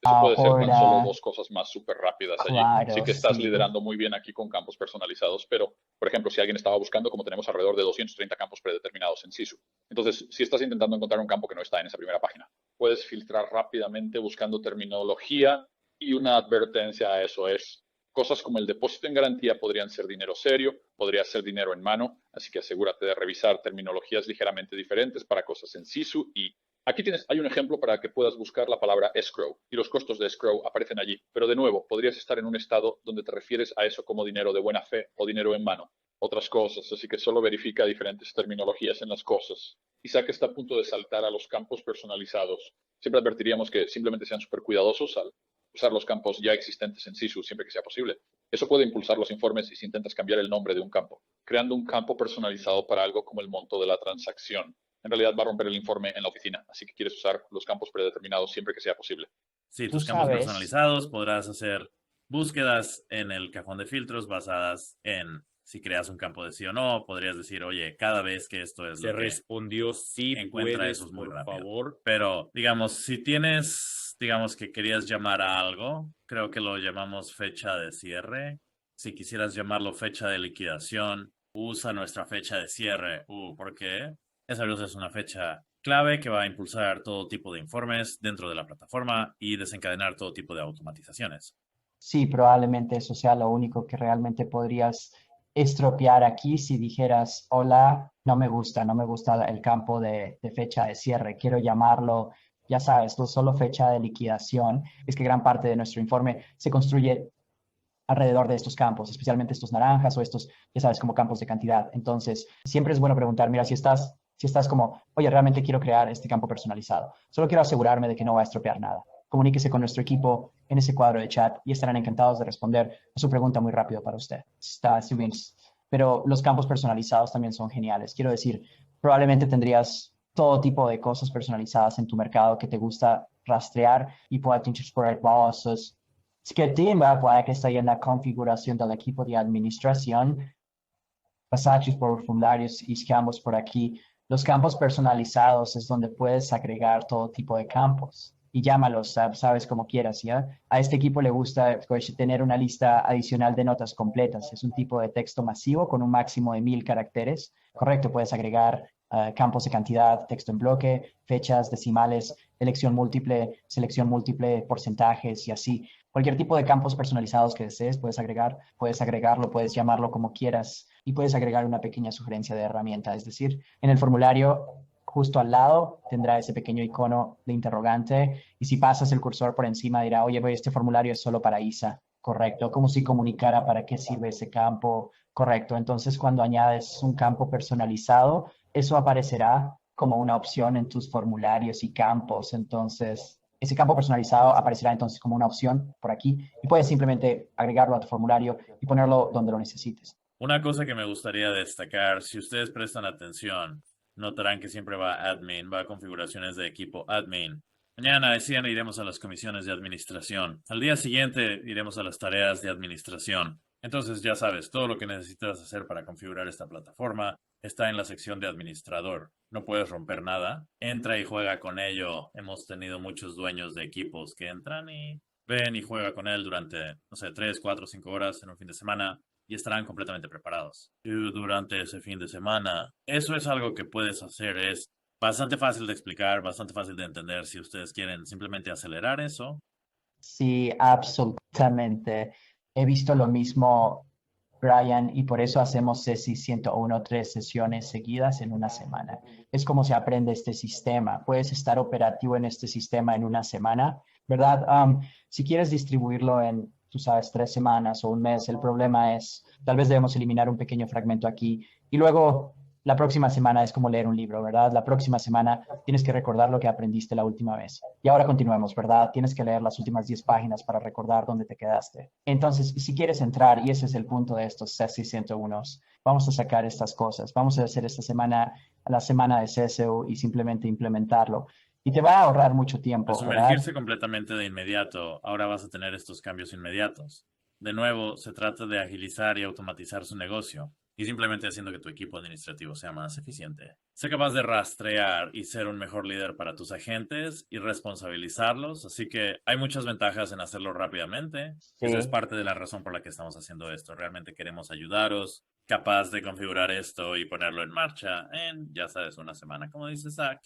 Eso puede ser tan solo Ahora, 2 cosas más súper rápidas allí. claro, Sí que estás sí. liderando muy bien aquí con campos personalizados, pero, por ejemplo, si alguien estaba buscando, como tenemos alrededor de 230 campos predeterminados en Sisu. Entonces, si estás intentando encontrar un campo que no está en esa primera página, puedes filtrar rápidamente buscando terminología y una advertencia a eso es. Cosas como el depósito en garantía podrían ser dinero serio, podría ser dinero en mano, así que asegúrate de revisar terminologías ligeramente diferentes para cosas en Sisu y aquí hay un ejemplo para que puedas buscar la palabra escrow y los costos de escrow aparecen allí. Pero de nuevo, podrías estar en un estado donde te refieres a eso como dinero de buena fe o dinero en mano. Otras cosas, así que solo verifica diferentes terminologías en las cosas. Isaac está a punto de saltar a los campos personalizados. Siempre advertiríamos que simplemente sean súper cuidadosos al usar los campos ya existentes en Sisu siempre que sea posible. Eso puede impulsar los informes si intentas cambiar el nombre de un campo, creando un campo personalizado para algo como el monto de la transacción. En realidad va a romper el informe en la oficina, así que quieres usar los campos predeterminados siempre que sea posible. Sí, Tú tus campos sabes. personalizados podrás hacer búsquedas en el cajón de filtros basadas en si creas un campo de sí o no. Podrías decir, oye, cada vez que esto es Se lo que respondió sí, encuentra puedes, eso es muy por rápido. favor. Pero, digamos, si tienes, digamos que querías llamar a algo, creo que lo llamamos fecha de cierre. Si quisieras llamarlo fecha de liquidación, usa nuestra fecha de cierre. ¿Por qué? Esa luz es una fecha clave que va a impulsar todo tipo de informes dentro de la plataforma y desencadenar todo tipo de automatizaciones. Sí, probablemente eso sea lo único que realmente podrías estropear aquí si dijeras, hola, no me gusta el campo de fecha de cierre, quiero llamarlo, ya sabes, solo fecha de liquidación. Es que gran parte de nuestro informe se construye alrededor de estos campos, especialmente estos naranjas o estos, ya sabes, como campos de cantidad. Entonces, siempre es bueno preguntar, mira, si estás como, oye, realmente quiero crear este campo personalizado. Solo quiero asegurarme de que no va a estropear nada. Comuníquese con nuestro equipo en ese cuadro de chat y estarán encantados de responder a su pregunta muy rápido para usted. Está bien. Pero los campos personalizados también son geniales. Quiero decir, probablemente tendrías todo tipo de cosas personalizadas en tu mercado que te gusta rastrear y puedas explorar cosas. Para que está en la configuración del equipo de administración, pasajes por formularios y campos por aquí. Los campos personalizados es donde puedes agregar todo tipo de campos y llámalos, sabes, como quieras, ¿ya? A este equipo le gusta tener una lista adicional de notas completas. Es un tipo de texto masivo con un máximo de 1000 caracteres. Correcto, puedes agregar campos de cantidad, texto en bloque, fechas, decimales, selección múltiple, porcentajes y así. Cualquier tipo de campos personalizados que desees, puedes agregarlo, puedes llamarlo como quieras y puedes agregar una pequeña sugerencia de herramienta. Es decir, en el formulario, justo al lado, tendrá ese pequeño icono de interrogante y si pasas el cursor por encima dirá, oye, este formulario es solo para ISA. Correcto, como si comunicara para qué sirve ese campo. Correcto, entonces cuando añades un campo personalizado, eso aparecerá como una opción en tus formularios y campos. Entonces, ese campo personalizado aparecerá entonces como una opción por aquí y puedes simplemente agregarlo a tu formulario y ponerlo donde lo necesites. Una cosa que me gustaría destacar, si ustedes prestan atención, notarán que siempre va admin, va a configuraciones de equipo admin. Mañana decían iremos a las comisiones de administración. Al día siguiente iremos a las tareas de administración. Entonces ya sabes, todo lo que necesitas hacer para configurar esta plataforma está en la sección de administrador. No puedes romper nada. Entra y juega con ello. Hemos tenido muchos dueños de equipos que entran y ven y juega con él durante, no sé, 3, 4, 5 horas en un fin de semana y estarán completamente preparados. Y durante ese fin de semana, eso es algo que puedes hacer. Es bastante fácil de explicar, bastante fácil de entender si ustedes quieren simplemente acelerar eso. Sí, absolutamente. He visto lo mismo, Brian, y por eso hacemos CESI 101, 3 sesiones seguidas en una semana. Es como se aprende este sistema. Puedes estar operativo en este sistema en una semana, ¿verdad? Si quieres distribuirlo en, tú sabes, 3 semanas o un mes, el problema es, tal vez debemos eliminar un pequeño fragmento aquí y luego la próxima semana es como leer un libro, ¿verdad? La próxima semana tienes que recordar lo que aprendiste la última vez. Y ahora continuemos, ¿verdad? Tienes que leer las últimas 10 páginas para recordar dónde te quedaste. Entonces, si quieres entrar, y ese es el punto de estos CESI 101, vamos a sacar estas cosas. Vamos a hacer esta semana, la semana de Sisu y simplemente implementarlo. Y te va a ahorrar mucho tiempo, Al ¿verdad? sumergirse completamente de inmediato, ahora vas a tener estos cambios inmediatos. De nuevo, se trata de agilizar y automatizar su negocio y simplemente haciendo que tu equipo administrativo sea más eficiente. Sé capaz de rastrear y ser un mejor líder para tus agentes y responsabilizarlos, así que hay muchas ventajas en hacerlo rápidamente. Sí. Esa es parte de la razón por la que estamos haciendo esto. Realmente queremos ayudaros, capaz de configurar esto y ponerlo en marcha en, ya sabes, una semana, como dice Zach.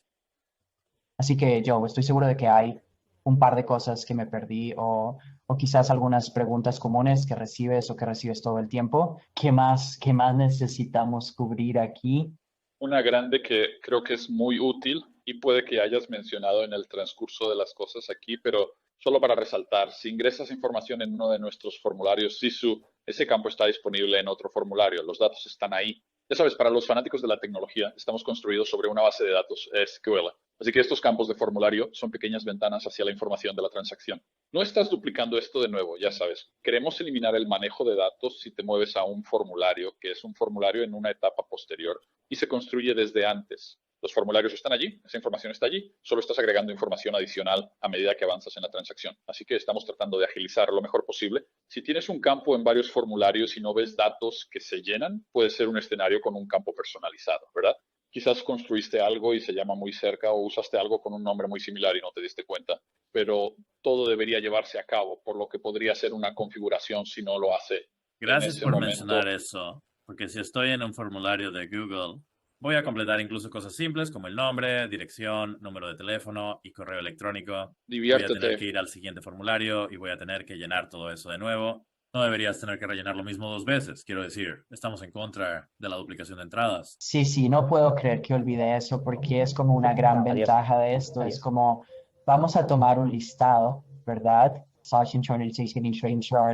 Así que yo estoy seguro de que hay un par de cosas que me perdí o quizás algunas preguntas comunes que recibes o que recibes todo el tiempo. Qué más necesitamos cubrir aquí? Una grande que creo que es muy útil y puede que hayas mencionado en el transcurso de las cosas aquí, pero solo para resaltar, si ingresas información en uno de nuestros formularios Sisu, ese campo está disponible en otro formulario, los datos están ahí. Ya sabes, para los fanáticos de la tecnología, estamos construidos sobre una base de datos SQL. Así que estos campos de formulario son pequeñas ventanas hacia la información de la transacción. No estás duplicando esto de nuevo, ya sabes. Queremos eliminar el manejo de datos si te mueves a un formulario, que es un formulario en una etapa posterior, y se construye desde antes. Los formularios están allí, esa información está allí, solo estás agregando información adicional a medida que avanzas en la transacción. Así que estamos tratando de agilizar lo mejor posible. Si tienes un campo en varios formularios y no ves datos que se llenan, puede ser un escenario con un campo personalizado, ¿verdad? Quizás construiste algo y se llama muy cerca o usaste algo con un nombre muy similar y no te diste cuenta, pero todo debería llevarse a cabo, por lo que podría ser una configuración si no lo hace Gracias en ese por momento. mencionar eso, porque si estoy en un formulario de Google, voy a completar incluso cosas simples como el nombre, dirección, número de teléfono y correo electrónico. Voy a tener Diviértete. que ir al siguiente formulario y voy a tener que llenar todo eso de nuevo. No deberías tener que rellenar lo mismo 2 veces, quiero decir, estamos en contra de la duplicación de entradas. Sí, no puedo creer que olvidé eso porque es como una gran ventaja de esto. Es como, vamos a tomar un listado, ¿verdad? Que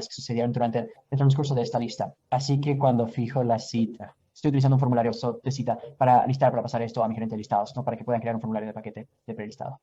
sucedieron durante el transcurso de esta lista. Así que cuando fijo la cita, estoy utilizando un formulario de cita para listar, para pasar esto a mi gerente de listados, ¿no? Para que puedan crear un formulario de paquete de prelistado.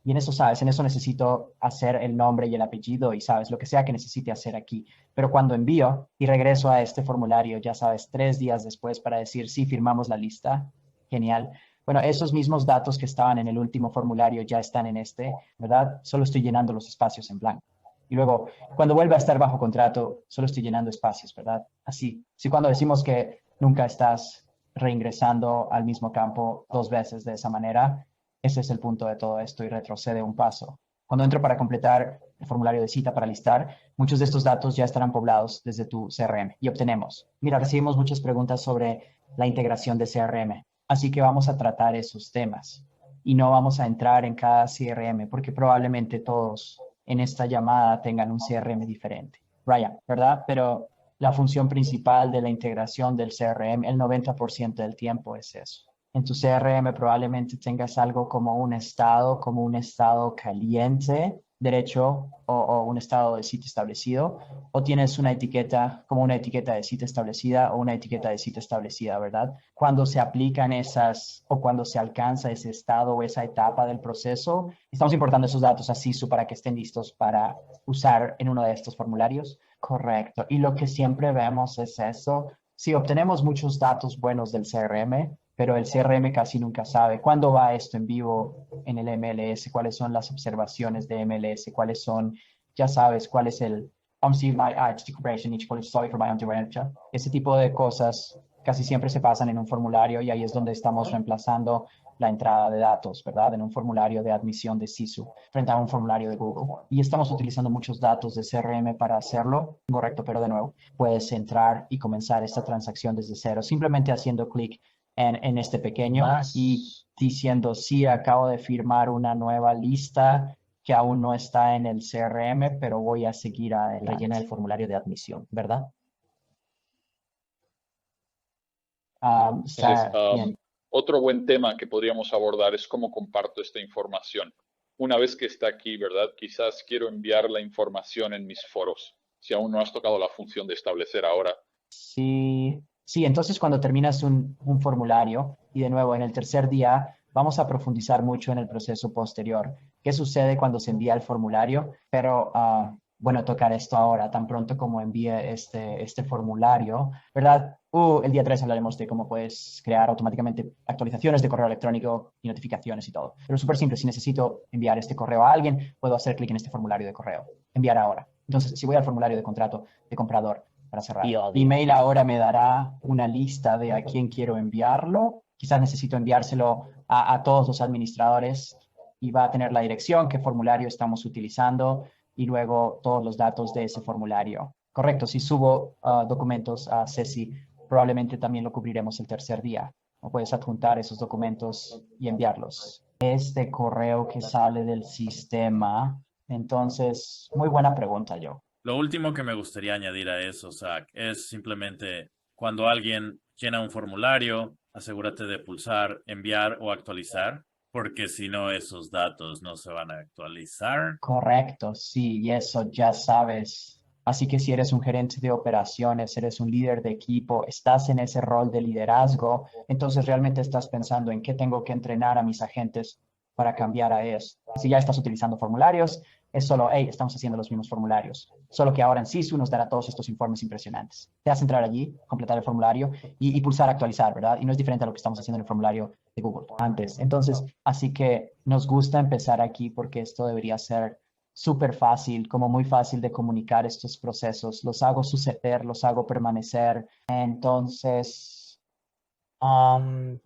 Y en eso, ¿sabes? En eso necesito hacer el nombre y el apellido y, ¿sabes? Lo que sea que necesite hacer aquí. Pero cuando envío y regreso a este formulario, ya sabes, 3 días después para decir, sí, firmamos la lista, genial. Bueno, esos mismos datos que estaban en el último formulario ya están en este, ¿verdad? Solo estoy llenando los espacios en blanco. Y luego, cuando vuelva a estar bajo contrato, solo estoy llenando espacios, ¿verdad? Así. Si cuando decimos que nunca estás reingresando al mismo campo 2 veces de esa manera, ese es el punto de todo esto y retrocede un paso. Cuando entro para completar el formulario de cita para listar, muchos de estos datos ya estarán poblados desde tu CRM y obtenemos. Mira, recibimos muchas preguntas sobre la integración de CRM, así que vamos a tratar esos temas. y no vamos a entrar en cada CRM porque probablemente todos en esta llamada tengan un CRM diferente. Ryan, ¿verdad? Pero la función principal de la integración del CRM, el 90% del tiempo es eso. En tu CRM probablemente tengas algo como un estado caliente, derecho, o un estado de cita establecido, o tienes una etiqueta como una etiqueta de cita establecida o una etiqueta de cita establecida, ¿verdad? Cuando se aplican esas o cuando se alcanza ese estado o esa etapa del proceso, estamos importando esos datos a Sisu para que estén listos para usar en uno de estos formularios. Correcto. Y lo que siempre vemos es eso. Si obtenemos muchos datos buenos del CRM, pero el CRM casi nunca sabe cuándo va esto en vivo en el MLS, cuáles son las observaciones de MLS, cuáles son, ya sabes, cuál es el ese tipo de cosas casi siempre se pasan en un formulario y ahí es donde estamos reemplazando la entrada de datos, ¿verdad? En un formulario de admisión de Sisu frente a un formulario de Google. Y estamos utilizando muchos datos de CRM para hacerlo, correcto, pero de nuevo, puedes entrar y comenzar esta transacción desde cero, simplemente haciendo clic en este pequeño y diciendo, sí, acabo de firmar una nueva lista que aún no está en el CRM, pero voy a seguir adelante. Rellena el formulario de admisión, ¿verdad? Entonces, Bien. otro buen tema que podríamos abordar es cómo comparto esta información. Una vez que está aquí, ¿verdad? Quizás quiero enviar la información en mis foros. Si aún no has tocado la función de establecer ahora, Sí, sí, entonces cuando terminas un formulario y de nuevo en el tercer día vamos a profundizar mucho en el proceso posterior. ¿Qué sucede cuando se envía el formulario? Pero bueno, tocar esto ahora, tan pronto como envíe este formulario, ¿verdad? El día 3 hablaremos de cómo puedes crear automáticamente actualizaciones de correo electrónico y notificaciones y todo. Pero es súper simple, si necesito enviar este correo a alguien, puedo hacer clic en este formulario de correo, enviar ahora. Entonces, si voy al formulario de contrato de comprador, para cerrar. Mi mail ahora me dará una lista de a quién quiero enviarlo. Quizás necesito enviárselo a todos los administradores y va a tener la dirección, qué formulario estamos utilizando y luego todos los datos de ese formulario. Correcto, si subo documentos a Ceci, probablemente también lo cubriremos el tercer día. O puedes adjuntar esos documentos y enviarlos. Este correo que sale del sistema. Entonces, muy buena pregunta, yo. Lo último que me gustaría añadir a eso, Zach, es simplemente cuando alguien llena un formulario, asegúrate de pulsar enviar o actualizar, porque si no, esos datos no se van a actualizar. Correcto, sí, y eso ya sabes. Así que si eres un gerente de operaciones, eres un líder de equipo, estás en ese rol de liderazgo, entonces realmente estás pensando en qué tengo que entrenar a mis agentes para cambiar a eso. Si ya estás utilizando formularios, es solo, hey, estamos haciendo los mismos formularios. Solo que ahora en Sisu nos dará todos estos informes impresionantes. Te hace entrar allí, completar el formulario y pulsar actualizar, ¿verdad? Y no es diferente a lo que estamos haciendo en el formulario de Google antes. Entonces, así que nos gusta empezar aquí porque esto debería ser súper fácil, como muy fácil de comunicar estos procesos. Los hago suceder, los hago permanecer. Entonces, um,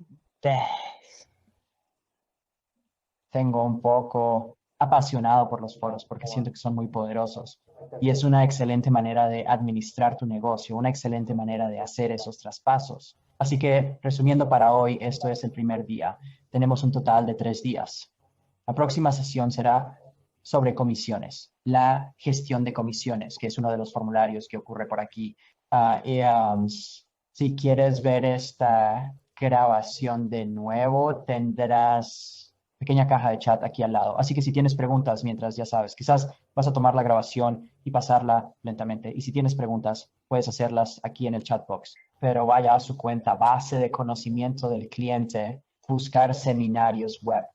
tengo un poco apasionado por los foros porque siento que son muy poderosos y es una excelente manera de administrar tu negocio, una excelente manera de hacer esos traspasos. Así que, resumiendo para hoy, esto es el primer día. Tenemos un total de 3 días. La próxima sesión será sobre comisiones, la gestión de comisiones, que es uno de los formularios que ocurre por aquí. Si quieres ver esta grabación de nuevo, tendrás pequeña caja de chat aquí al lado. Así que si tienes preguntas mientras, ya sabes, quizás vas a tomar la grabación y pasarla lentamente. Y si tienes preguntas, puedes hacerlas aquí en el chat box. Pero vaya a su cuenta, base de conocimiento del cliente, buscar seminarios web.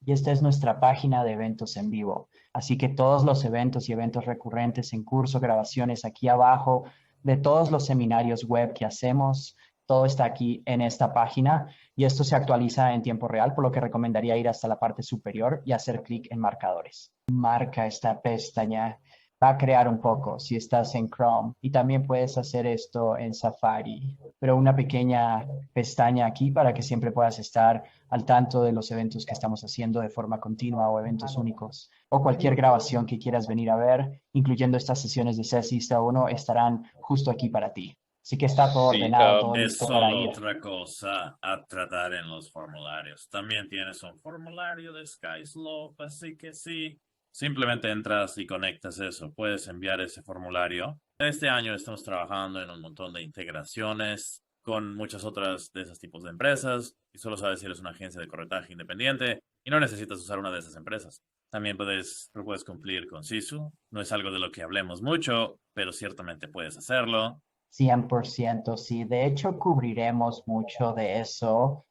Y esta es nuestra página de eventos en vivo. Así que todos los eventos y eventos recurrentes en curso, grabaciones aquí abajo, de todos los seminarios web que hacemos, todo está aquí en esta página y esto se actualiza en tiempo real, por lo que recomendaría ir hasta la parte superior y hacer clic en marcadores. Marca esta pestaña. Va a crear un poco si estás en Chrome y también puedes hacer esto en Safari, pero una pequeña pestaña aquí para que siempre puedas estar al tanto de los eventos que estamos haciendo de forma continua o eventos únicos o cualquier grabación que quieras venir a ver, incluyendo estas sesiones de Sisu101, estarán justo aquí para ti. Sí que está todo Sí, ordenado, todo Es listo para solo ir. otra cosa a tratar en los formularios. También tienes un formulario de SkySlope, así que sí. Simplemente entras y conectas eso. Puedes enviar ese formulario. Este año estamos trabajando en un montón de integraciones con muchas otras de esos tipos de empresas. Y solo sabes si eres una agencia de corretaje independiente y no necesitas usar una de esas empresas. También puedes cumplir con Sisu. No es algo de lo que hablemos mucho, pero ciertamente puedes hacerlo. 100%, sí. De hecho, cubriremos mucho de eso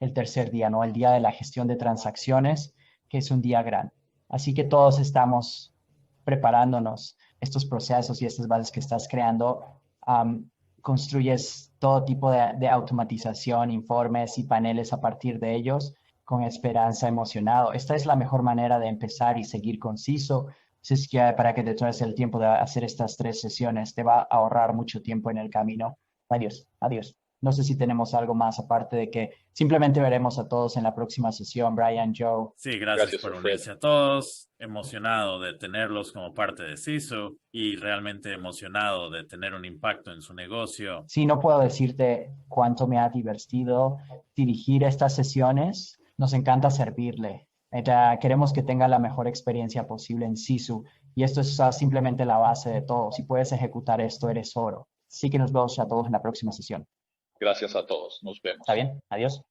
el tercer día, ¿no? El día de la gestión de transacciones, que es un día grande. Así que todos estamos preparándonos estos procesos y estas bases que estás creando. Construyes todo tipo de automatización, informes y paneles a partir de ellos con esperanza, emocionado. Esta es la mejor manera de empezar y seguir con Sisu. Si es que para que te tomes el tiempo de hacer estas 3 sesiones, te va a ahorrar mucho tiempo en el camino. Adiós, adiós. No sé si tenemos algo más aparte de que simplemente veremos a todos en la próxima sesión, Brian, Joe. Sí, gracias gracias, por Alfred. unirse a todos. Emocionado de tenerlos como parte de Sisu y realmente emocionado de tener un impacto en su negocio. Sí, no puedo decirte cuánto me ha divertido dirigir estas sesiones. Nos encanta servirle. Queremos que tenga la mejor experiencia posible en Sisu y esto es simplemente la base de todo. Si puedes ejecutar esto, eres oro. Sí que nos vemos a todos en la próxima sesión. Gracias a todos. Nos vemos. ¿Está bien? Adiós.